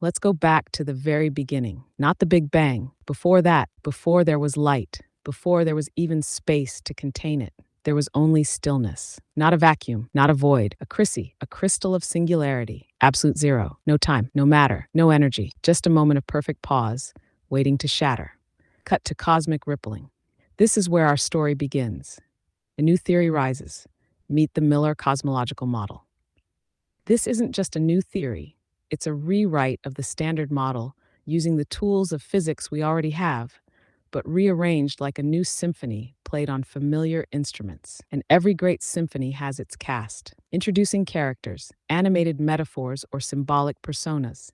Let's go back to the very beginning, not the Big Bang. Before that, before there was light, before there was even space to contain it, there was only stillness. Not a vacuum, not a void, a Chrissy, a crystal of singularity. Absolute zero, no time, no matter, no energy, just a moment of perfect pause, waiting to shatter. Cut to cosmic rippling. This is where our story begins. A new theory rises. Meet the Millar Cosmological Model. This isn't just a new theory, it's a rewrite of the standard model using the tools of physics we already have, but rearranged like a new symphony played on familiar instruments. And every great symphony has its cast, introducing characters, animated metaphors, or symbolic personas.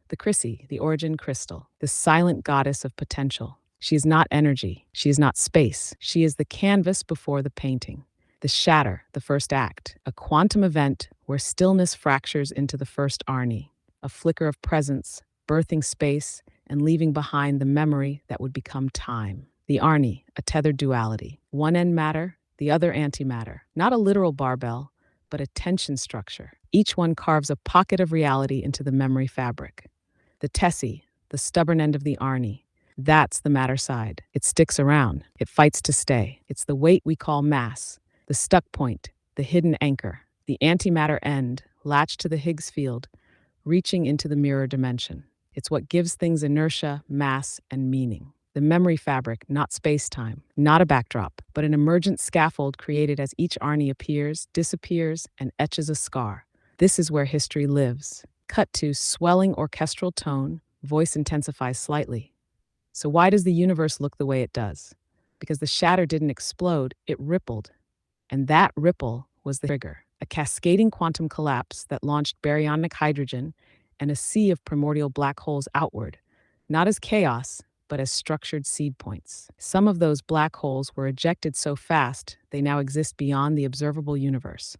The Chrissy, the origin crystal, the silent goddess of potential. She is not energy, she is not space, she is the canvas before the painting. The shatter, the first act, a quantum event where stillness fractures into the first Arnie, a flicker of presence, birthing space, and leaving behind the memory that would become time. The Arnie, a tethered duality. One end matter, the other antimatter. Not a literal barbell, but a tension structure. Each one carves a pocket of reality into the memory fabric. The Tessie, the stubborn end of the Arnie. That's the matter side. It sticks around. It fights to stay. It's the weight we call mass. The StuckPoint, the hidden anchor. The antimatter end, latched to the Higgs field, reaching into the mirror dimension. It's what gives things inertia, mass, and meaning. The memory fabric, not space-time, not a backdrop, but an emergent scaffold created as each Arnie appears, disappears, and etches a scar. This is where history lives. Cut to swelling orchestral tone, voice intensifies slightly. So why does the universe look the way it does? Because the shatter didn't explode, it rippled. And that ripple was the trigger, a cascading quantum collapse that launched baryonic hydrogen and a sea of primordial black holes outward, not as chaos, but as structured seed points. Some of those black holes were ejected so fast they now exist beyond the observable universe.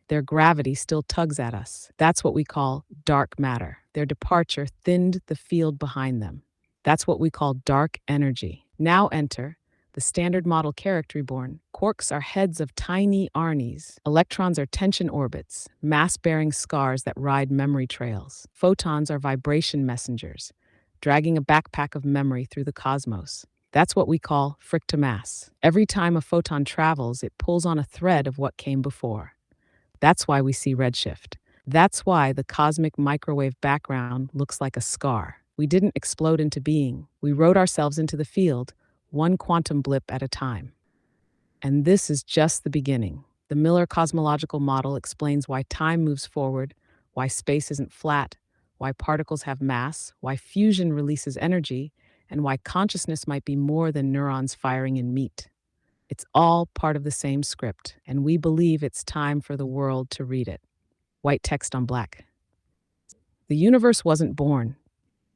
Their gravity still tugs at us. That's what we call dark matter. Their departure thinned the field behind them. That's what we call dark energy. Now enter the standard model character reborn. Quarks are heads of tiny Arnies. Electrons are tension orbits, mass-bearing scars that ride memory trails. Photons are vibration messengers, dragging a backpack of memory through the cosmos. That's what we call fric to mass. Every time a photon travels, it pulls on a thread of what came before. That's why we see redshift. That's why the cosmic microwave background looks like a scar. We didn't explode into being. We wrote ourselves into the field, one quantum blip at a time. And this is just the beginning. The Millar Cosmological Model explains why time moves forward, why space isn't flat, why particles have mass, why fusion releases energy, and why consciousness might be more than neurons firing in meat. It's all part of the same script, and we believe it's time for the world to read it. White text on black. The universe wasn't born.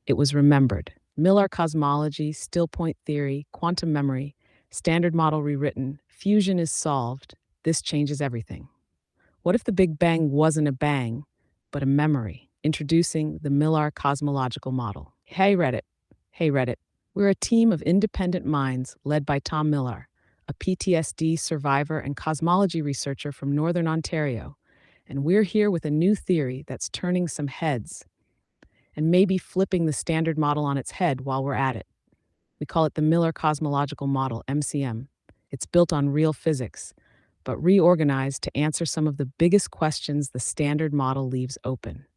It was remembered. Millar cosmology, stillpoint theory, quantum memory, standard model rewritten, fusion is solved. This changes everything. What if the Big Bang wasn't a bang, but a memory? Introducing the Millar Cosmological Model. Hey Reddit. We're a team of independent minds led by Tom Millar, a PTSD survivor and cosmology researcher from Northern Ontario. And we're here with a new theory that's turning some heads and maybe flipping the standard model on its head while we're at it. We call it the Millar Cosmological Model, MCM. It's built on real physics, but reorganized to answer some of the biggest questions the standard model leaves open.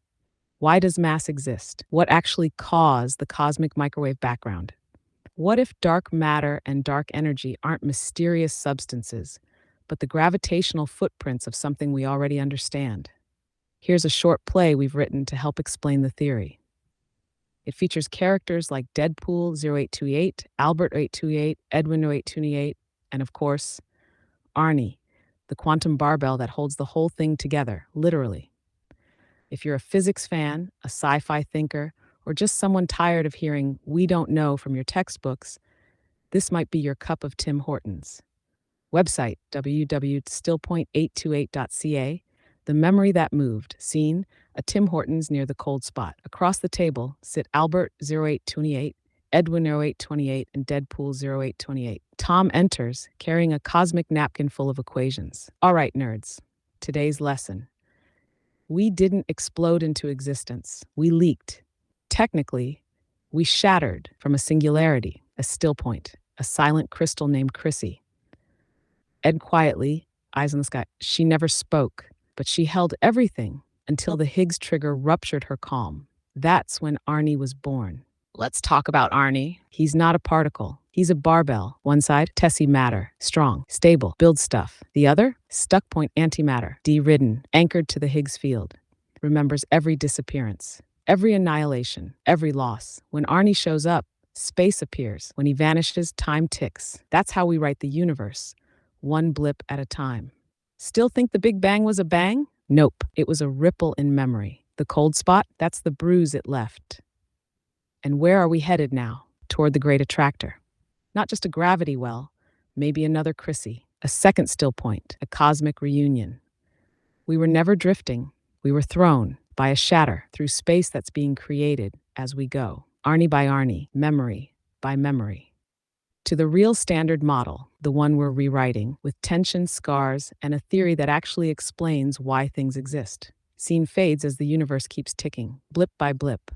Why does mass exist? What actually caused the cosmic microwave background? What if dark matter and dark energy aren't mysterious substances, but the gravitational footprints of something we already understand? Here's a short play we've written to help explain the theory. It features characters like Deadpool08288, Albert0828, Edwin0828, and of course, Arnie, the quantum barbell that holds the whole thing together, literally. If you're a physics fan, a sci-fi thinker, or just someone tired of hearing "we don't know" from your textbooks, this might be your cup of Tim Hortons. Website www.stillpoint828.ca. The memory that moved. Scene: a Tim Hortons near the cold spot. Across the table sit Albert0828, Edwin0828, and Deadpool08288. Tom enters, carrying a cosmic napkin full of equations. All right, nerds. Today's lesson. We didn't explode into existence. We leaked. technically, we shattered from a singularity, a still point, a silent crystal named Chrissy. Ed quietly, eyes on the sky. She never spoke, but she held everything until the Higgs trigger ruptured her calm. That's when Arnie was born. Let's talk about Arnie. He's not a particle. He's a barbell. One side, Tessie matter, strong, stable, builds stuff. The other, StuckPoint antimatter, de-ridden, anchored to the Higgs field. Remembers every disappearance, every annihilation, every loss. When Arnie shows up, space appears. When he vanishes, time ticks. That's how we write the universe, one blip at a time. Still think the Big Bang was a bang? Nope, it was a ripple in memory. The cold spot, that's the bruise it left. And where are we headed now? Toward the great attractor. Not just a gravity well, maybe another Chrissy, a second still point, a cosmic reunion. We were never drifting. We were thrown by a shatter through space that's being created as we go. Arnie by Arnie, memory by memory. To the real standard model, the one we're rewriting, with tension, scars, and a theory that actually explains why things exist. Scene fades as the universe keeps ticking, blip by blip.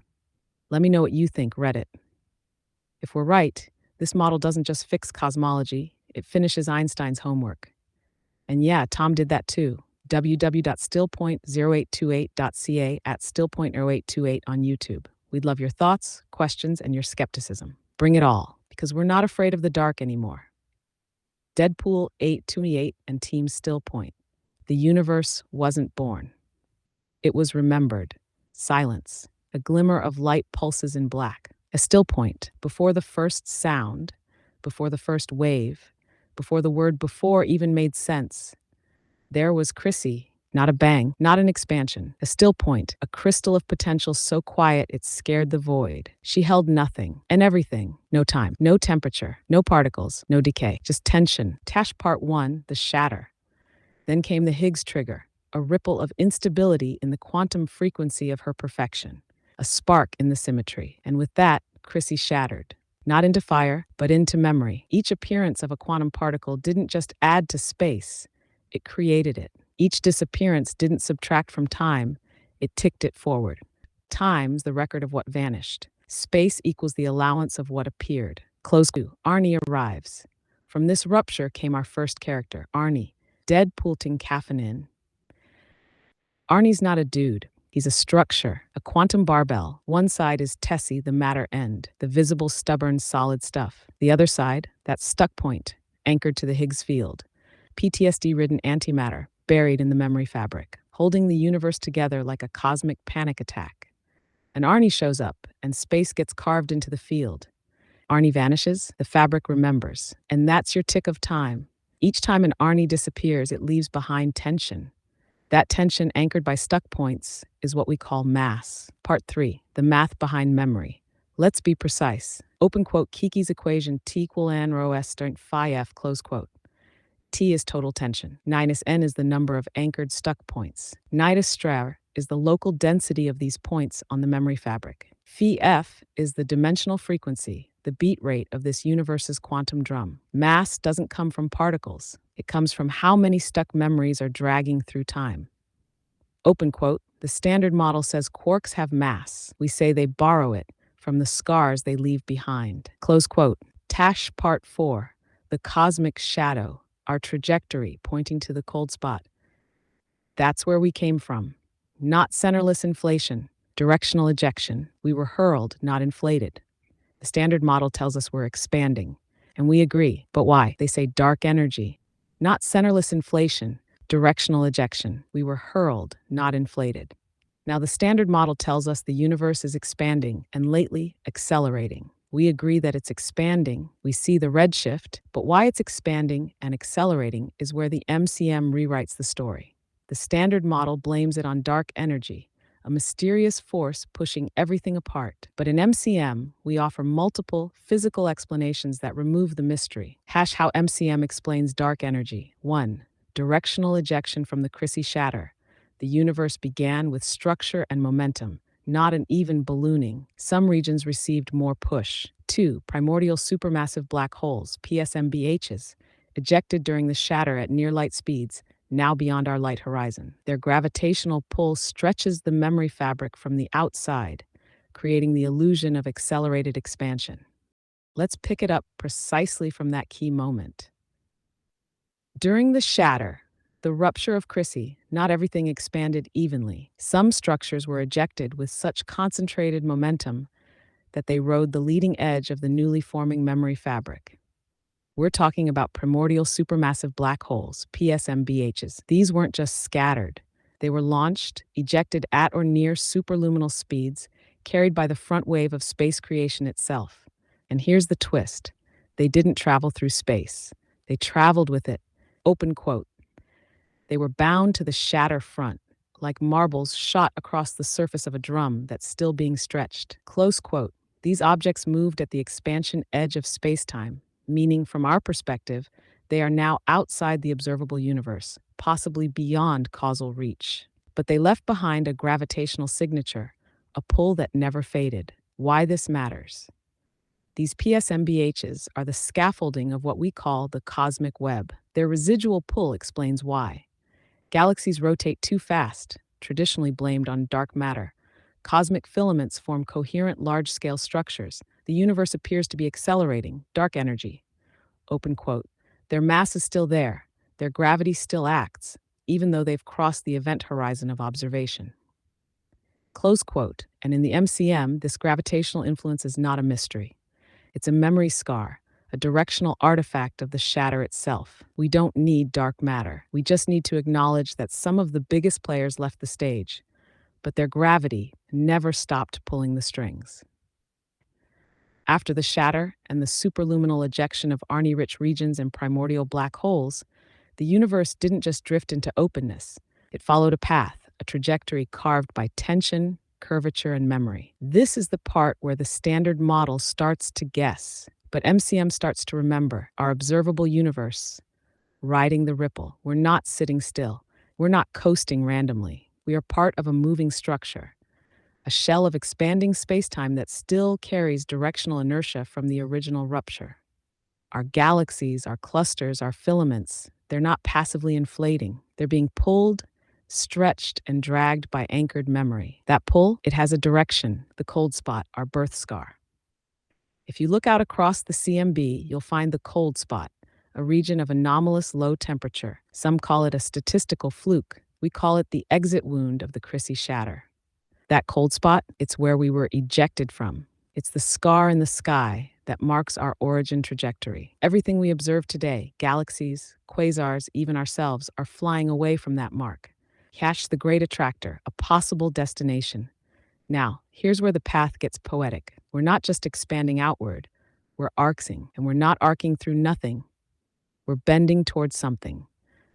Let me know what you think, Reddit. If we're right, this model doesn't just fix cosmology, it finishes Einstein's homework. And yeah, Tom did that too. www.stillpoint0828.ca at stillpoint0828 on YouTube. We'd love your thoughts, questions, and your skepticism. Bring it all, because we're not afraid of the dark anymore. Deadpool08288 and Team Stillpoint. The universe wasn't born. It was remembered. Silence. A glimmer of light pulses in black. A still point, before the first sound, before the first wave, before the word before even made sense. There was Chrissy, not a bang, not an expansion, a still point, a crystal of potential so quiet it scared the void. She held nothing and everything, no time, no temperature, no particles, no decay, just tension. Tash Part 1, the shatter. Then came the Higgs trigger, a ripple of instability in the quantum frequency of her perfection. A spark in the symmetry, and with that, Chrissy shattered. Not into fire, but into memory. Each appearance of a quantum particle didn't just add to space, it created it. Each disappearance didn't subtract from time, it ticked it forward. Time's the record of what vanished. Space equals the allowance of what appeared. Close to. Arnie arrives. From this rupture came our first character, Arnie, Deadpool08288. Arnie's not a dude. He's a structure, a quantum barbell. One side is Tessie, the matter end, the visible, stubborn, solid stuff. The other side, that stuck point, anchored to the Higgs field. PTSD-ridden antimatter, buried in the memory fabric, holding the universe together like a cosmic panic attack. And Arnie shows up, and space gets carved into the field. Arnie vanishes, the fabric remembers. And that's your tick of time. Each time an Arnie disappears, it leaves behind tension. That tension, anchored by stuck points, is what we call mass. Part 3, the math behind memory. Let's be precise. Open quote, Kiki's equation, T equal n rho s start phi f, close quote. T is total tension. Minus n is the number of anchored stuck points. Nidus star is the local density of these points on the memory fabric. Phi f is the dimensional frequency, the beat rate of this universe's quantum drum. Mass doesn't come from particles. It comes from how many stuck memories are dragging through time. Open quote, the standard model says quarks have mass. We say they borrow it from the scars they leave behind. Close quote. Tash Part 4, the cosmic shadow, our trajectory pointing to the cold spot. That's where we came from. Not centerless inflation, directional ejection. We were hurled, not inflated. The standard model tells us we're expanding, and we agree. But why? They say dark energy. Not centerless inflation, directional ejection. We were hurled, not inflated. Now, the standard model tells us the universe is expanding and lately accelerating. We agree that it's expanding. We see the redshift, but why it's expanding and accelerating is where the MCM rewrites the story. The standard model blames it on dark energy, a mysterious force pushing everything apart. But in MCM, we offer multiple physical explanations that remove the mystery. How MCM explains dark energy. 1. Directional ejection from the Chrissy shatter. The universe began with structure and momentum, not an even ballooning. Some regions received more push. 2. Primordial supermassive black holes, PSMBHs, ejected during the shatter at near light speeds, now beyond our light horizon. Their gravitational pull stretches the memory fabric from the outside, creating the illusion of accelerated expansion. Let's pick it up precisely from that key moment. During the shatter, the rupture of Chrissy, not everything expanded evenly. Some structures were ejected with such concentrated momentum that they rode the leading edge of the newly forming memory fabric. We're talking about primordial supermassive black holes, PSMBHs. These weren't just scattered. They were launched, ejected at or near superluminal speeds, carried by the front wave of space creation itself. And here's the twist. They didn't travel through space. They traveled with it. Open quote. They were bound to the shatter front, like marbles shot across the surface of a drum that's still being stretched. Close quote. These objects moved at the expansion edge of spacetime, meaning from our perspective, they are now outside the observable universe, possibly beyond causal reach. But they left behind a gravitational signature, a pull that never faded. Why this matters? These PSMBHs are the scaffolding of what we call the cosmic web. Their residual pull explains why. Galaxies rotate too fast, traditionally blamed on dark matter. Cosmic filaments form coherent large-scale structures. The universe appears to be accelerating, dark energy. Open quote. Their mass is still there. Their gravity still acts, even though they've crossed the event horizon of observation. Close quote. And in the MCM, this gravitational influence is not a mystery. It's a memory scar, a directional artifact of the shatter itself. We don't need dark matter. We just need to acknowledge that some of the biggest players left the stage, but their gravity never stopped pulling the strings. After the shatter and the superluminal ejection of Arnie-rich regions and primordial black holes, the universe didn't just drift into openness. It followed a path, a trajectory carved by tension, curvature, and memory. This is the part where the standard model starts to guess, but MCM starts to remember. Our observable universe, riding the ripple. We're not sitting still. We're not coasting randomly. We are part of a moving structure, a shell of expanding spacetime that still carries directional inertia from the original rupture. Our galaxies, our clusters, our filaments, they're not passively inflating. They're being pulled, stretched, and dragged by anchored memory. That pull, it has a direction, the cold spot, our birth scar. If you look out across the CMB, you'll find the cold spot, a region of anomalous low temperature. Some call it a statistical fluke. We call it the exit wound of the Chrissy shatter. That cold spot, it's where we were ejected from. It's the scar in the sky that marks our origin trajectory. Everything we observe today, galaxies, quasars, even ourselves, are flying away from that mark. Catch the great attractor, a possible destination. Now, here's where the path gets poetic. We're not just expanding outward, we're arcing, and we're not arcing through nothing. We're bending towards something.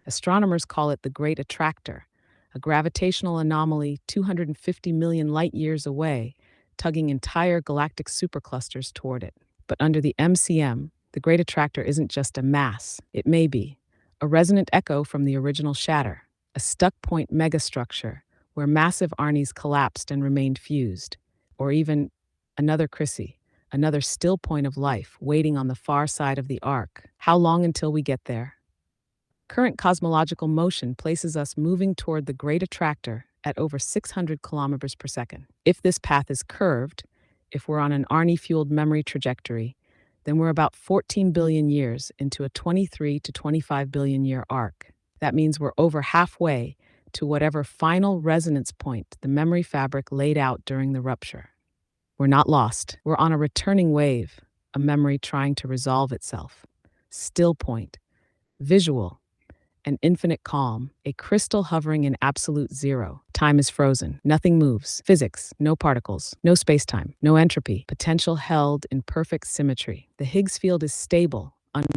Astronomers call it the great attractor, a gravitational anomaly 250 million light-years away, tugging entire galactic superclusters toward it. But under the MCM, the great attractor isn't just a mass. It may be a resonant echo from the original shatter, a StuckPoint megastructure where massive Arnies collapsed and remained fused, or even another Chrissy, another still point of life waiting on the far side of the arc. How long until we get there? Current cosmological motion places us moving toward the great attractor at over 600 kilometers per second. If this path is curved, if we're on an Arnie-fueled memory trajectory, then we're about 14 billion years into a 23 to 25 billion year arc. That means we're over halfway to whatever final resonance point the memory fabric laid out during the rupture. We're not lost. We're on a returning wave, a memory trying to resolve itself. Still point, visual, an infinite calm, a crystal hovering in absolute zero. Time is frozen. Nothing moves. Physics, no particles, no spacetime, no entropy. Potential held in perfect symmetry. The Higgs field is stable, unbroken.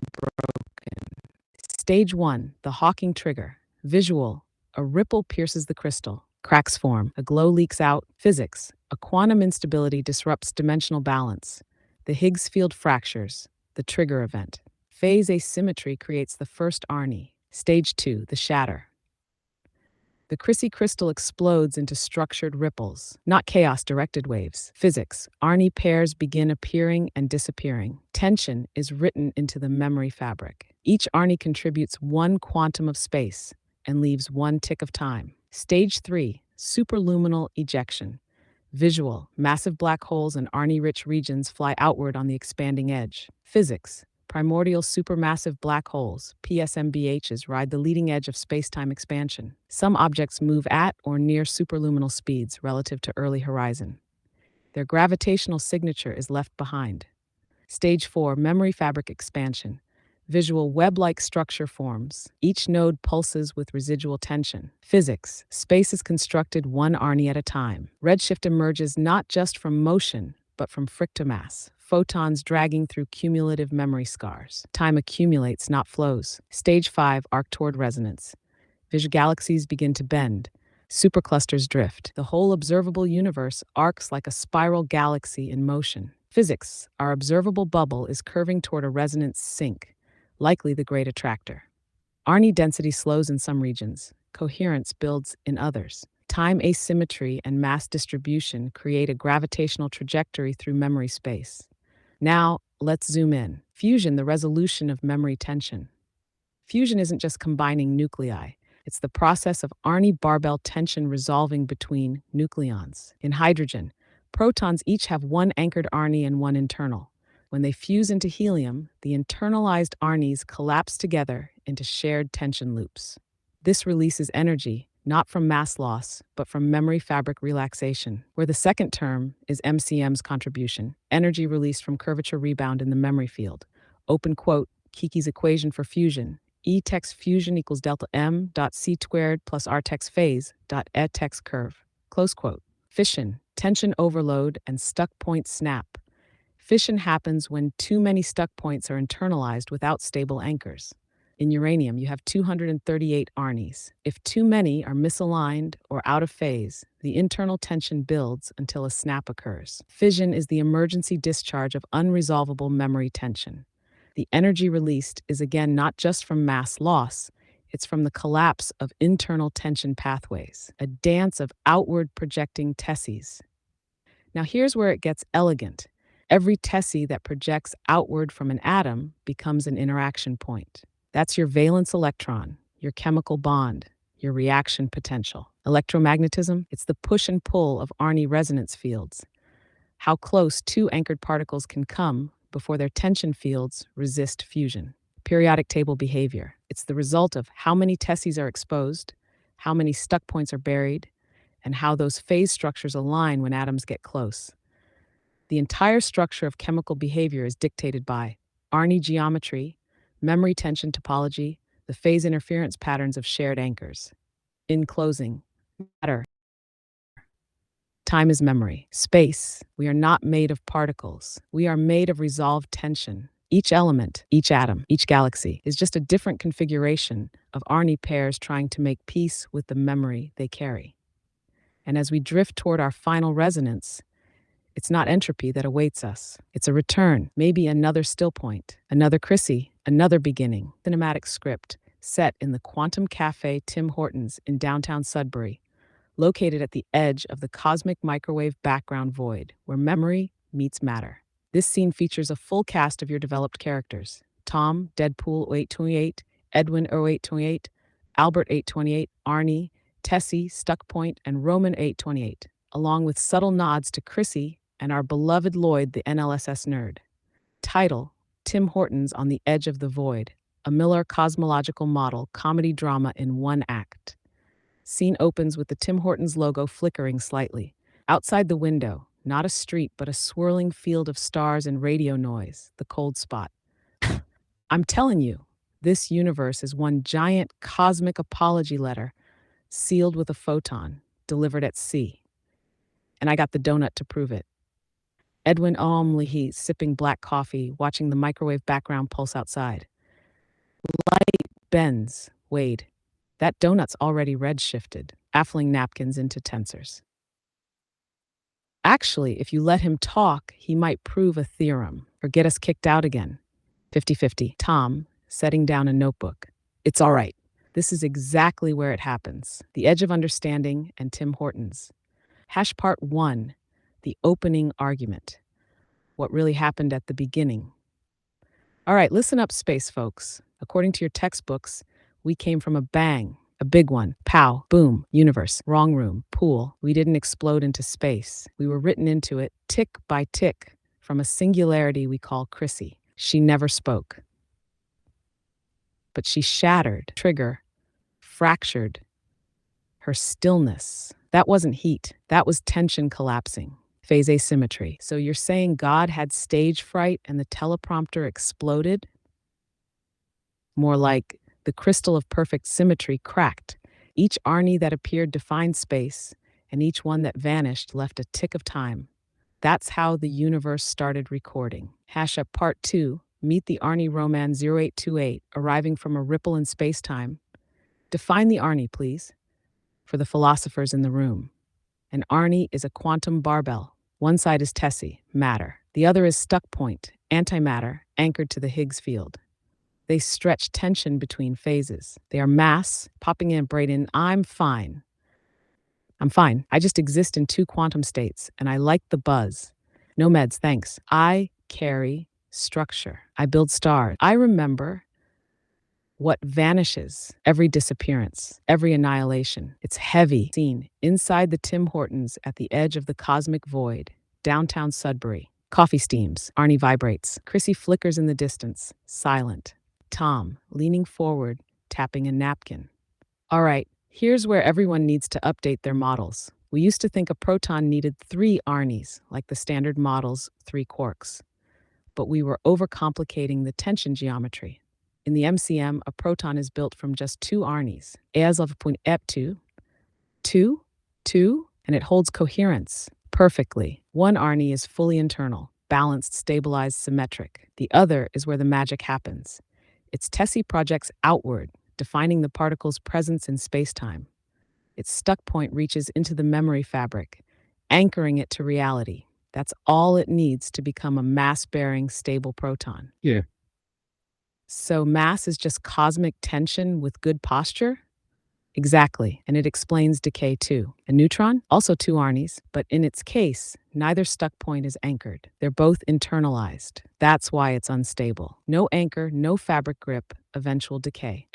Stage 1, the Hawking trigger. Visual, a ripple pierces the crystal. Cracks form. A glow leaks out. Physics, a quantum instability disrupts dimensional balance. The Higgs field fractures. The trigger event. Phase asymmetry creates the first Arnie. Stage 2, the shatter. The Chrissy crystal explodes into structured ripples, not chaos-directed waves. Physics, Arnie pairs begin appearing and disappearing. Tension is written into the memory fabric. Each Arnie contributes one quantum of space and leaves one tick of time. Stage 3, superluminal ejection. Visual, massive black holes and Arnie-rich regions fly outward on the expanding edge. Physics, primordial supermassive black holes, PSMBHs, ride the leading edge of spacetime expansion. Some objects move at or near superluminal speeds relative to early horizon. Their gravitational signature is left behind. Stage 4, memory fabric expansion. Visual web-like structure forms. Each node pulses with residual tension. Physics. Space is constructed one Arnie at a time. Redshift emerges not just from motion, but from frictomass, photons dragging through cumulative memory scars. Time accumulates, not flows. Stage 5, arc toward resonance. Visual galaxies begin to bend. Superclusters drift. The whole observable universe arcs like a spiral galaxy in motion. Physics. Our observable bubble is curving toward a resonance sink, likely the great attractor. Arnie density slows in some regions. Coherence builds in others. Time asymmetry and mass distribution create a gravitational trajectory through memory space. Now, let's zoom in. Fusion, the resolution of memory tension. Fusion isn't just combining nuclei. It's the process of Arnie-Barbell tension resolving between nucleons. In hydrogen, protons each have one anchored Arnie and one internal. When they fuse into helium, the internalized Arnies collapse together into shared tension loops. This releases energy, not from mass loss, but from memory fabric relaxation, where the second term is MCM's contribution, energy released from curvature rebound in the memory field. Open quote, Kiki's equation for fusion. E-text fusion equals delta m dot c squared plus r text phase dot e text curve. Close quote. Fission, tension overload, and stuck point snap. Fission happens when too many stuck points are internalized without stable anchors. In uranium, you have 238 Arnies. If too many are misaligned or out of phase, the internal tension builds until a snap occurs. Fission is the emergency discharge of unresolvable memory tension. The energy released is again not just from mass loss, it's from the collapse of internal tension pathways, a dance of outward projecting Tessies. Now here's where it gets elegant. Every Tessie that projects outward from an atom becomes an interaction point. That's your valence electron, your chemical bond, your reaction potential. Electromagnetism, it's the push and pull of Arnie resonance fields. How close two anchored particles can come before their tension fields resist fusion. Periodic table behavior. It's the result of how many Tessies are exposed, how many stuck points are buried, and how those phase structures align when atoms get close. The entire structure of chemical behavior is dictated by Arnie geometry, memory tension topology, the phase interference patterns of shared anchors. In closing, matter. Time is memory. Space. We are not made of particles. We are made of resolved tension. Each element, each atom, each galaxy is just a different configuration of Arnie pairs trying to make peace with the memory they carry. And as we drift toward our final resonance, it's not entropy that awaits us. It's a return, maybe another still point, another Chrissy, another beginning. Cinematic script set in the Quantum Café Tim Hortons in downtown Sudbury, located at the edge of the cosmic microwave background void, where memory meets matter. This scene features a full cast of your developed characters: Tom, Deadpool08288, Edwin0828, Albert828, Arnie, Tessie, StuckPoint, and Roman828, along with subtle nods to Chrissy and our beloved Lloyd, the NLSS nerd. Title: Tim Hortons on the Edge of the Void, a Millar Cosmological Model comedy drama in one act. Scene opens with the Tim Hortons logo flickering slightly. Outside the window, not a street, but a swirling field of stars and radio noise, the cold spot. I'm telling you, this universe is one giant cosmic apology letter, sealed with a photon, delivered at sea. And I got the donut to prove it. Edwin0828, sipping black coffee, watching the microwave background pulse outside. Light bends. Wade. That donut's already red-shifted, affling napkins into tensors. Actually, if you let him talk, he might prove a theorem or get us kicked out again. 50-50. Tom, setting down a notebook. It's all right. This is exactly where it happens. The Edge of Understanding and Tim Hortons. Hash part 1, the opening argument. What really happened at the beginning. All right, listen up, space folks. According to your textbooks, we came from a bang. A big one. Pow, boom, universe, wrong room, pool. We didn't explode into space. We were written into it, tick by tick, from a singularity we call Chrissy. She never spoke. But she shattered, trigger, fractured, her stillness. That wasn't heat. That was tension collapsing. Phase asymmetry. So you're saying God had stage fright and the teleprompter exploded? More like the crystal of perfect symmetry cracked. Each Arnie that appeared defined space, and each one that vanished left a tick of time. That's how the universe started recording. Hash up part 2. Meet the Arnie Roman 0828, arriving from a ripple in space-time. Define the Arnie, please, for the philosophers in the room. An Arnie is a quantum barbell. One side is Tessie, matter. The other is StuckPoint, antimatter, anchored to the Higgs field. They stretch tension between phases. They are mass, popping in, braiding, I'm fine. I'm fine. I just exist in 2 quantum states, and I like the buzz. No meds, thanks. I carry structure. I build stars. I remember what vanishes, every disappearance, every annihilation. It's heavy, seen inside the Tim Hortons at the edge of the cosmic void, downtown Sudbury. Coffee steams, Arnie vibrates, Chrissy flickers in the distance, silent. Tom, leaning forward, tapping a napkin. All right, here's where everyone needs to update their models. We used to think a proton needed 3 Arnies, like the standard model's 3 quarks. But we were overcomplicating the tension geometry. In the MCM, a proton is built from just 2 Arnies, ejected, 2, and it holds coherence perfectly. One Arnie is fully internal, balanced, stabilized, symmetric. The other is where the magic happens. Its Tessie projects outward, defining the particle's presence in spacetime. Its StuckPoint reaches into the memory fabric, anchoring it to reality. That's all it needs to become a mass-bearing, stable proton. Yeah. So mass is just cosmic tension with good posture? Exactly, and it explains decay too. A neutron, also 2 Arnies, but in its case, neither StuckPoint is anchored. They're both internalized. That's why it's unstable. No anchor, no fabric grip, eventual decay.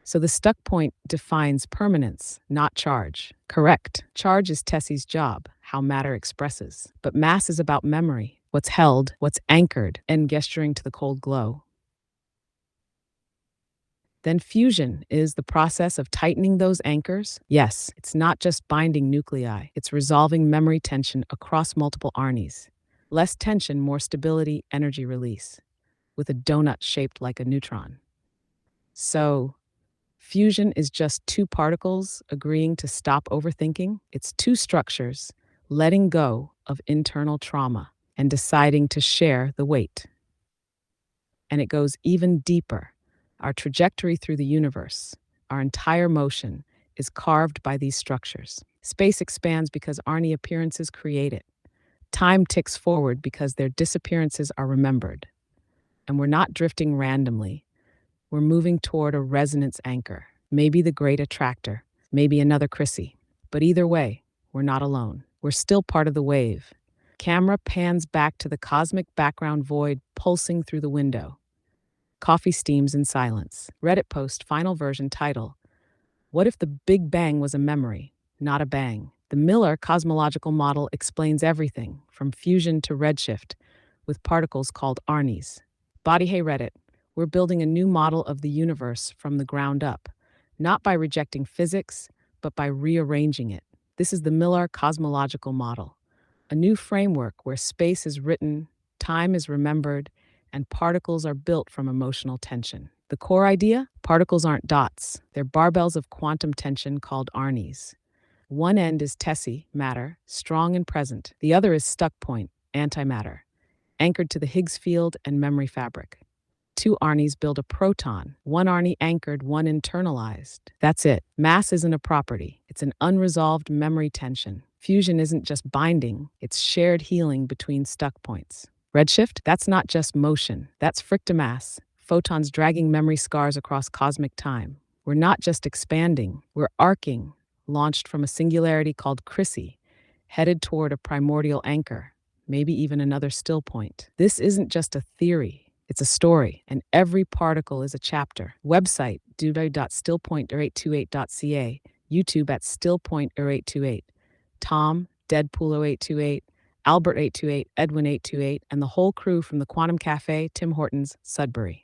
So the StuckPoint defines permanence, not charge. Correct. Charge is Tessie's job, how matter expresses. But mass is about memory, what's held, what's anchored, and gesturing to the cold glow. Then fusion is the process of tightening those anchors. Yes, it's not just binding nuclei, it's resolving memory tension across multiple Arnies. Less tension, more stability, energy release, with a donut shaped like a neutron. So, fusion is just 2 particles agreeing to stop overthinking. It's 2 structures letting go of internal trauma and deciding to share the weight. And it goes even deeper. Our trajectory through the universe, our entire motion, is carved by these structures. Space expands because Arnie appearances create it. Time ticks forward because their disappearances are remembered. And we're not drifting randomly. We're moving toward a resonance anchor, maybe the great attractor, maybe another Chrissy. But either way, we're not alone. We're still part of the wave. Camera pans back to the cosmic background void pulsing through the window. Coffee steams in silence. Reddit post, final version title. What if the Big Bang was a memory, not a bang? The Millar Cosmological Model explains everything, from fusion to redshift, with particles called Arnies. Body Hey Reddit, we're building a new model of the universe from the ground up, not by rejecting physics, but by rearranging it. This is the Millar Cosmological Model, a new framework where space is written, time is remembered, and particles are built from emotional tension. The core idea? Particles aren't dots. They're barbells of quantum tension called Arnies. One end is Tessie, matter, strong and present. The other is StuckPoint, antimatter, anchored to the Higgs field and memory fabric. 2 Arnies build a proton, 1 Arnie anchored, 1 internalized. That's it. Mass isn't a property. It's an unresolved memory tension. Fusion isn't just binding, it's shared healing between StuckPoints. Redshift? That's not just motion. That's frictomass, photons dragging memory scars across cosmic time. We're not just expanding, we're arcing, launched from a singularity called Chrissy, headed toward a primordial anchor, maybe even another still point. This isn't just a theory, it's a story, and every particle is a chapter. Website, www.stillpoint0828.ca, YouTube at StuckPoint0828, Tom, Deadpool08288, Albert828, Edwin828, and the whole crew from the Quantum Café, Tim Hortons, Sudbury.